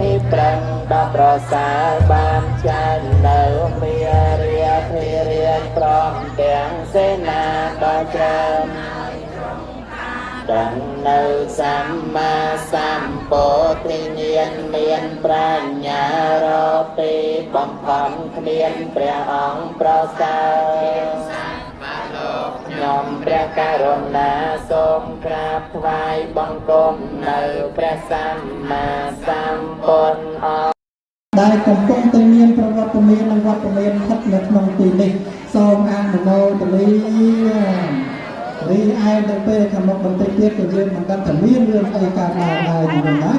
ธิប្រឹងដល់ប្រសើរបានចាញ់នៅមារាភិរាជព្រមទាំងសេនាដល់ច្រើនត្រង់នៅសម្មាសម្ពោធិញ្ញាណមានប្រាជ្ញារកទីបំផំគ្មានព្រះអង្គប្រសើរខ្ញុំព្រះករុណាសូមក្រាបថ្វាយបង្គំនៅព្រះសម្មាសម្ពុទ្ធអង្គដែលកំពុងតែមានប្រវត្តិមាននិងវត្តមានស្ថិតនៅក្នុងទីនេះសូមអនុមោទនារីឯទៅពេលខាងមុខបន្តិចទៀតក៏យើងមិនដឹងថាមានរឿងអីកើតឡើងហើយណា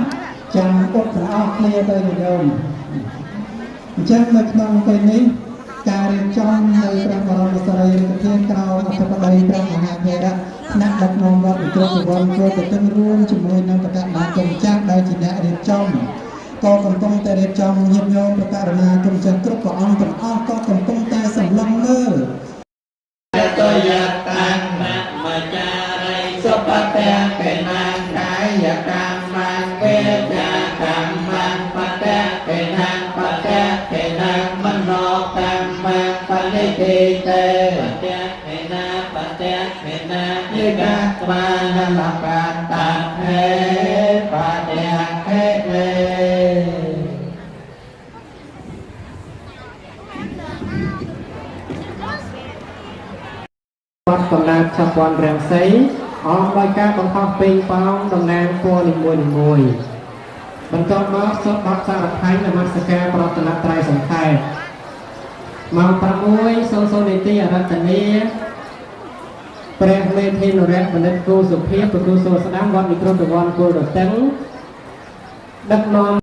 ចាំអត់ប្រអស់គ្នាទៅញោមអញ្ចឹងនៅក្នុងពេលនេះការរៀបចំនៅព្រះបរមសារីរិកធាតុក្រោមអធិបតីព្រះមហាថេរៈថ្នាក់ដឹកនាំវត្តវិទ្យាវត្តចូលទៅទាំងរួមជាមួយនឹងបកណាគុំចាស់ដែលជាអ្នករៀបចំក៏កំពុងតែរៀបចំញាតិញោមប្រការណាគុំចាស់គ្រប់ព្រះអង្គទាំងអស់ក៏កំពុងតែសម្លឹងមើលតយតាំងនមចារិសុបតៈកេណាកាយកម្មវេទនាកម្មបតៈកេណាបតៈកេណាមនោកម្មបនិតិតេបតៈកេណាបតៈកេណាយិកាស្មានលកាតហេបតៈហេនេវត្តកំណើតឆាប់វ័នរាំងសីអមដោយការបង្ហោះពេញប៉ោងតំណាងពណ៌នីមួយៗបន្ទាប់មកសូមបទសារថៃនមស្ការប្រតនត្រ័យសង្ខេបម៉ោង6:00នាទីអរតនីព្រះមេធានរៈបណ្ឌិតគូសុភាពប្រគូសួស្ដាមវត្តនិក្រូតវ័នគោលរតឹងដឹកនាំ